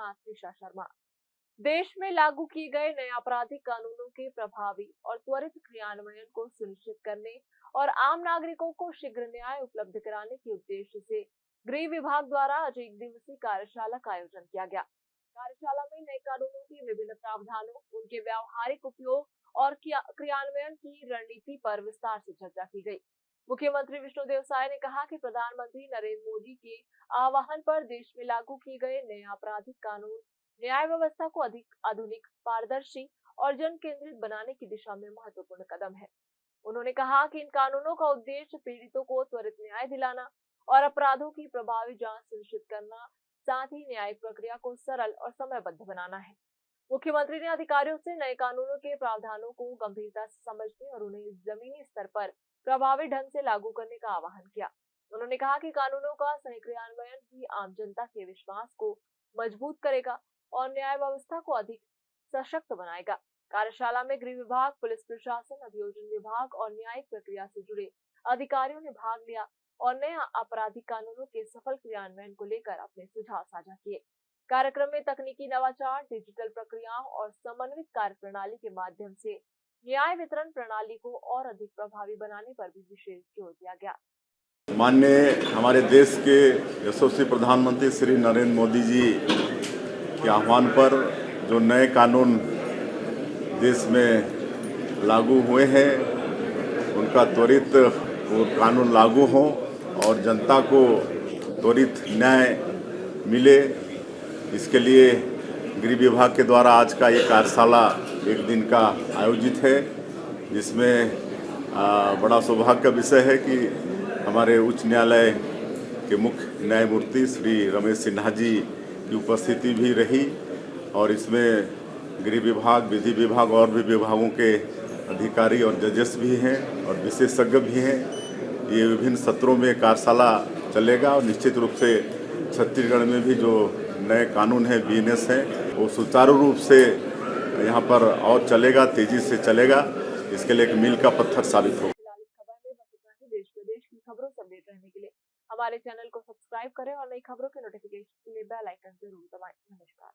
साथ निशा शर्मा। देश में लागू किए गए नए आपराधिक कानूनों के प्रभावी और त्वरित क्रियान्वयन को सुनिश्चित करने और आम नागरिकों को शीघ्र न्याय उपलब्ध कराने के उद्देश्य से गृह विभाग द्वारा आज एक दिवसीय कार्यशाला का आयोजन किया गया। कार्यशाला में नए कानूनों के विभिन्न प्रावधानों, उनके व्यावहारिक उपयोग और क्रियान्वयन की रणनीति पर विस्तार से चर्चा की गई। मुख्यमंत्री विष्णुदेव साय ने कहा कि प्रधानमंत्री नरेंद्र मोदी के आह्वान पर देश में लागू किए गए नए आपराधिक कानून न्याय व्यवस्था को अधिक आधुनिक, पारदर्शी और जन केंद्रित बनाने की दिशा में महत्वपूर्ण कदम है। उन्होंने कहा कि इन कानूनों का उद्देश्य पीड़ितों को त्वरित न्याय दिलाना और अपराधों की प्रभावी जांच सुनिश्चित करना, साथ ही न्यायिक प्रक्रिया को सरल और समयबद्ध बनाना है। मुख्यमंत्री ने अधिकारियों से नए कानूनों के प्रावधानों को गंभीरता से समझने और उन्हें जमीनी स्तर पर प्रभावी ढंग से लागू करने का आह्वान किया। उन्होंने कहा कि कानूनों का सही क्रियान्वयन ही आम जनता के विश्वास को मजबूत करेगा और न्याय व्यवस्था को अधिक सशक्त बनाएगा। कार्यशाला में गृह विभाग, पुलिस प्रशासन, अभियोजन विभाग और न्यायिक प्रक्रिया से जुड़े अधिकारियों ने भाग लिया और नए आपराधिक कानूनों के सफल क्रियान्वयन को लेकर अपने सुझाव साझा किए। कार्यक्रम में तकनीकी नवाचार, डिजिटल प्रक्रियाओं और समन्वित कार्य प्रणाली के माध्यम से न्याय वितरण प्रणाली को और अधिक प्रभावी बनाने पर भी विशेष जोर दिया गया। माननीय हमारे देश के यशस्वी प्रधानमंत्री श्री नरेंद्र मोदी जी के आह्वान पर जो नए कानून देश में लागू हुए हैं, उनका त्वरित वो कानून लागू हों और जनता को त्वरित न्याय मिले, इसके लिए गृह विभाग के द्वारा आज का ये कार्यशाला एक दिन का आयोजित है, जिसमें बड़ा सौभाग्य का विषय है कि हमारे उच्च न्यायालय के मुख्य न्यायमूर्ति श्री रमेश सिन्हा जी की उपस्थिति भी रही और इसमें गृह विभाग, विधि विभाग और भी विभागों के अधिकारी और जजेस भी हैं और विशेषज्ञ भी हैं। ये विभिन्न सत्रों में कार्यशाला चलेगा और निश्चित रूप से छत्तीसगढ़ में भी जो नए कानून है, बीएनएस है, वो सुचारू रूप से यहाँ पर और चलेगा, तेजी से चलेगा। इसके लिए एक मील का पत्थर साबित होगा। फिलहाल इस खबर में बस इतना ही। देश प्रदेश की खबरों से अपडेट रहने के लिए हमारे चैनल को सब्सक्राइब करें और नई खबरों के नोटिफिकेशन के लिए बेल आइकन जरूर दबाएं। नमस्कार।